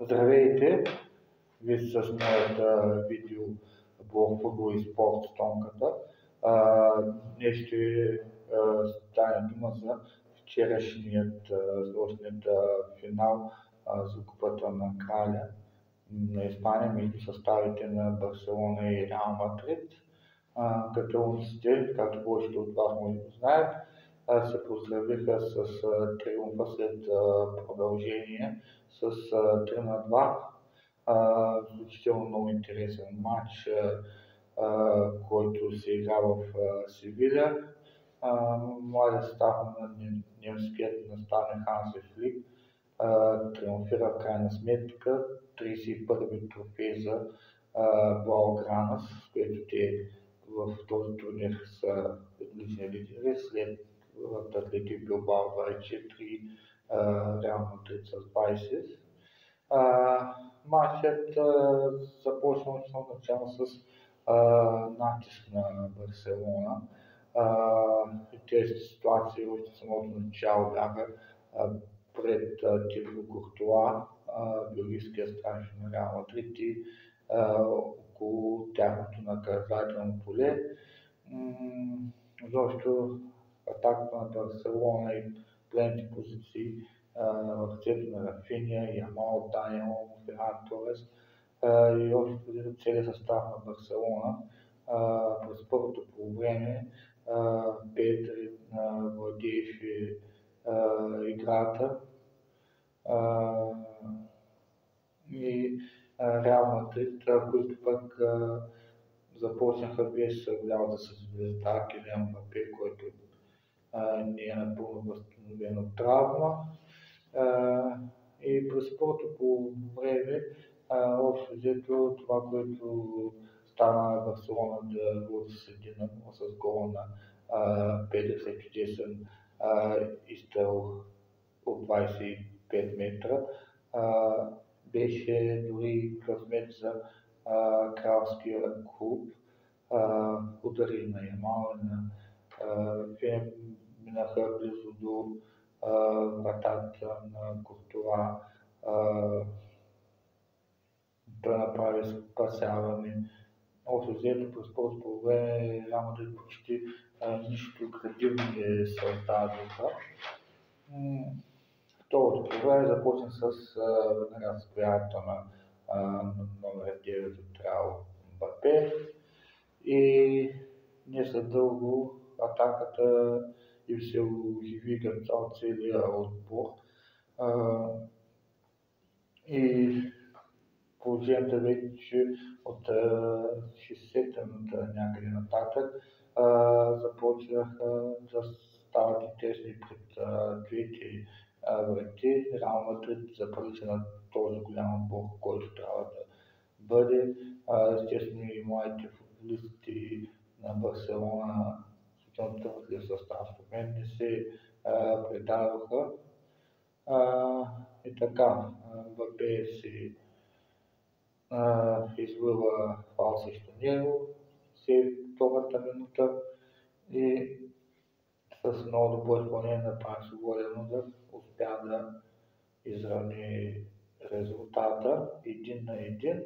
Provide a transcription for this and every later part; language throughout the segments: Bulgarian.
Здравейте! Вие сте с моята видеоблог Футбол и спорт с Тонката. Днес ще стане дума за вчерашният финал за Купата на Краля на Испания между съставите на Барселона и Реал Мадрид. Каталонците, както повечето от вас може да знаят, се поздравиха с триумфа след продължение с 3-2. Изключително много интересен матч, който се игра в Севиля. Младият състав на немският наставник Ханси Флик триумфира в крайна сметка 31-ви трофей за Блауграна, с което те в този турнир са отлични лидери след Атлетик Билбао 24, Реал Мадрид с 20. Матчът започна от начало с натиск на Барселона. Тези ситуации още в самото начало бяха пред Тибо Куртуа, белгийския страж на Реал Мадрид, и около тяхното наказателно поле. Защото атаката на Барселона и пленните позиции в ръцете на Рафиня, Ямал, Даниел, Ферран Торес и още целият състав на Барселона през първото полувреме Педри владееше играта и Реал Мадрид, които пък започнаха без голямата си звезда Килиан Мбапе, който не е напълно възстановен от травма. И през първото по време, общо взето това, което стана Барселона да води с 1-0 с гола на Педри след чудесен изстрел от 25 метра, беше дори късмет за кралския клуб. Удари на Ямал и на Фене минаха близо до вратата на Куртуа. Той направи спасяване. Общо взето през първото по време Реал Мадрид почти нищо градивно не създадоха. Второто по време започна с появата на номер 9 от Реал Мбапе и не след дълго атаката им се оживи като целия отбор. И положението вече от 60-та минута някъде нататък започнаха да стават и тесни пред двете врати. Реал Мадрид заприлича на този голям отбор, който трябва да бъде. Естествено и младите футболисти на Барселона, същото твърдия състав, мен не се предадоха. И така, Мбапе си извива фал срещу него след втората минута и с много добро изпълнение на свободен удар успя да изравни резултата 1-1.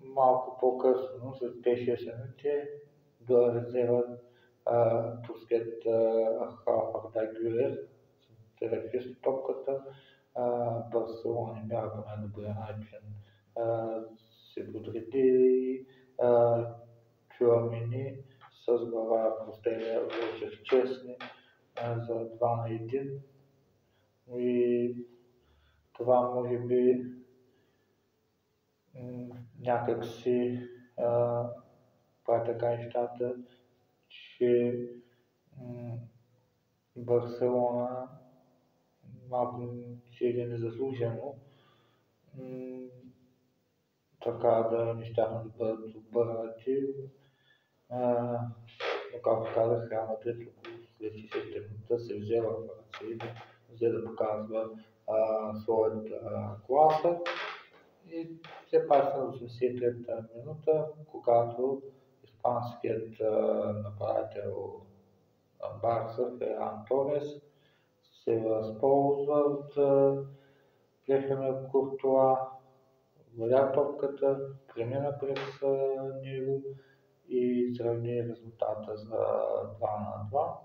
Малко по-късно, след 5-6 минути, до резерва турският Арда Гюлер се с топката. Барселона не бяха по най-добрия начин се подреди. Чуамени с глава простеля върших честни за 2-1. И това може би някак си прави така нещата, че Барселона малко си е незаслужено така да не щяха да бъдат обърнати. Но както казах, Реал Мадрид след 60 минута се взела в ръце и взе да показва своята класа. И все пак на 83-та минута, когато испанският нападател Барса, Ферран Торес, с се възползва от Грехем Куртуа, въря топката, премина през него и изравни резултата за 2-2,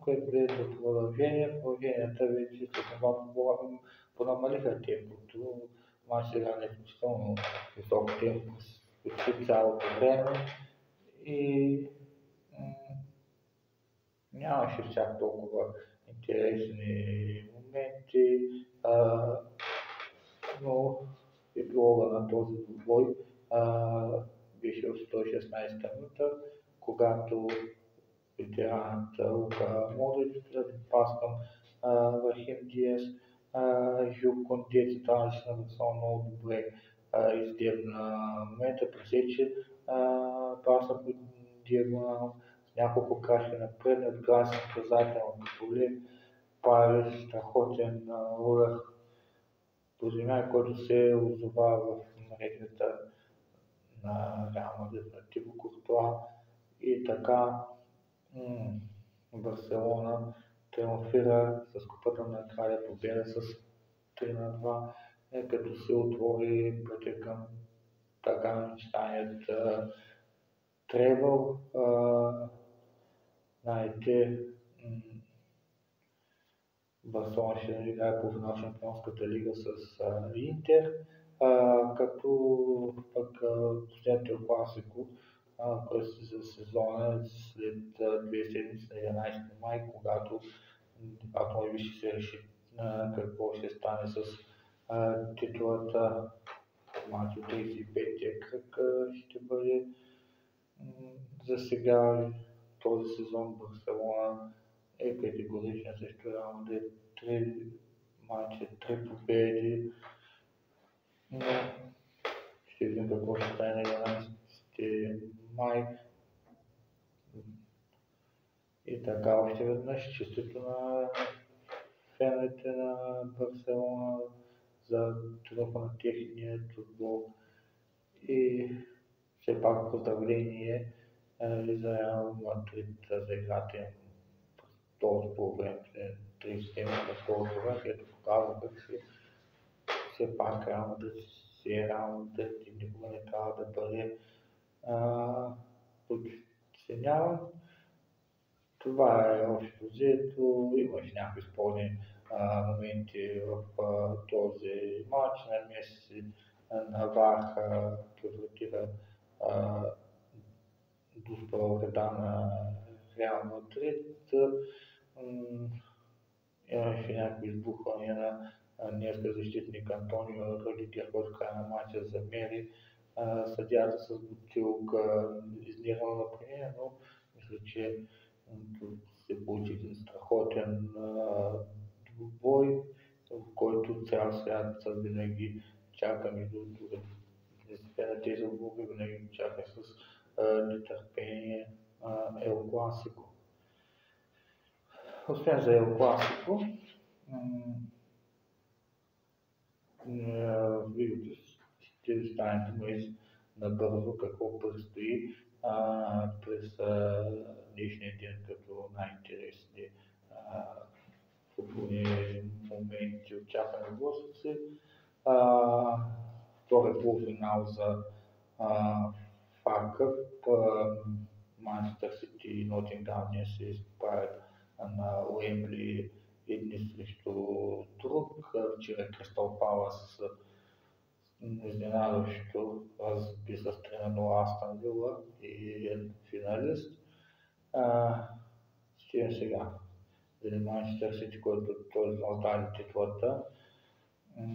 което бе до продължение. Продълженията вече след това понамалиха темпото. Мач сега е изключително висок темп почти цялото време и нямаше чак толкова интересни моменти, но епилога на този двубой беше от 116-та минута, когато ветеранът Лука Модрич даде пас към Рахим Диас. Жил Конте цитранеше на Барселона много добре, издебна момента, пресече паса по диагонал с няколко крачки напред, надграси наказателното поле, прави страхотен удар по земя, който се озова в мрежата на Реал Мадрид на Тибо Куртуа и така Барселона триумфира с Купата на краля, победа с 3-2, като се отвори пътя към така мечтаният требъл. Знаете, Барселона ще играе по финал Шампионската лига с Интер, като пък последното класико, който за сезона след 2 седмици на 11 май, когато може би ще се реши какво ще стане с титулата. Мач от 35-тия кръг ще бъде за сега този сезон. Барселона е категорична срещу Реал Мадрид, 3 мача, 3 победи, но ще видим какво ще стане на 11 май. И така още веднъж честито на феновете на Барселона за триумфа на техния футбол и все пак поздравление за Реал Мадрид за играта им второ по време, 30 минути второ по време, където показаха, че все пак Реал Мадрид си е Реал Мадрид и никога не трябва да бъде подценяван. Това е общо взето. Имаше някакви спорни моменти в този матч. Намеси на ВАР превратиха до вреда на Реал Мадрид. Имаше някакви избухвания на немския защитник Антонио Рудигер, който в края на матча замери съдията с бутилка, изнирала напрежение, но мисля, че се получи един страхотен двубой, в който цял свят винаги чака между на тези отбори, винаги чака с нетърпение Ел Класико. Освен за Ел Класико, видите, ще стане дума набързо какво предстои през днешния ден като най-интересни футболни моменти очаквани блъсъци. Втори полуфинал за FA Cup. Манчестър Сити и Нотингъм днес се изправят на Уембли едни срещу друг. Вчера Кристал Палас изненадващо разби с 3-0 Астън Вила и е финалист. Стигам сега за Манчестър Сити, който този даде титлата,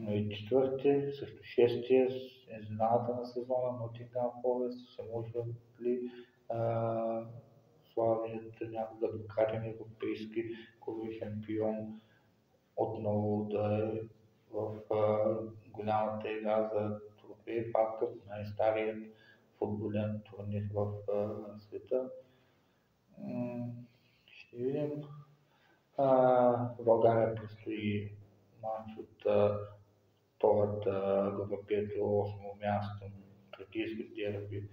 и четвърти срещу шестия, изненадата на сезона, Нотингъм Форест. Се може ли славният някога дократен европейски клубен шампион отново да е в голямата игра за трофей, FA Cup, най-старият футболен турнир в света. Ще видим. В България предстои матч от втората група 5-8 място, тракийско дерби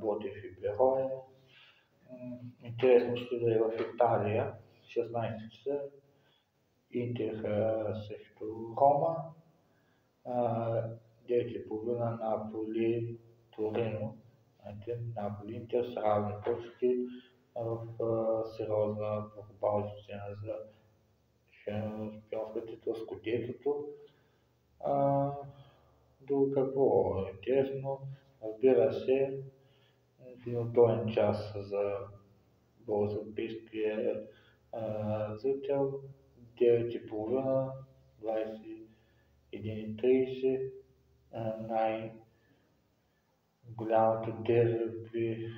Ботев и Берое. Интересно ще да е в Италия. 16 часа. Интер срещу Рома. 9:30 Наполи Торино. Наполи Интер с равни точки в сериозна борба за шампионска титла с Скудетото. Друго какво е интересно, разбира се, един удобен час за българско-европейския зрител, 9:30, 21:30, най-голямото дерби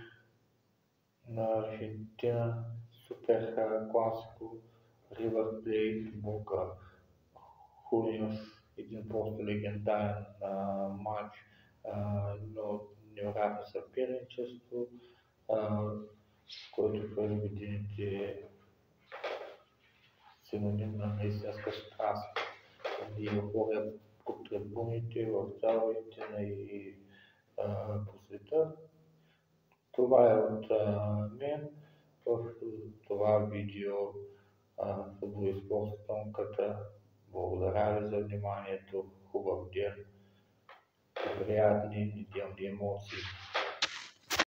на Аржентина, супер класико, Ривър Плейт, Бока Хуниос, един просто легендарен матч, но невероятно съперничество, който през годините синоним на истинска страст. И хора по трибуните в цяла Истина и по света. Това е от мен в това видео Футбол и спорт с Тонката. Благодаря ви за вниманието. Хубав ден и приятни неделни емоции.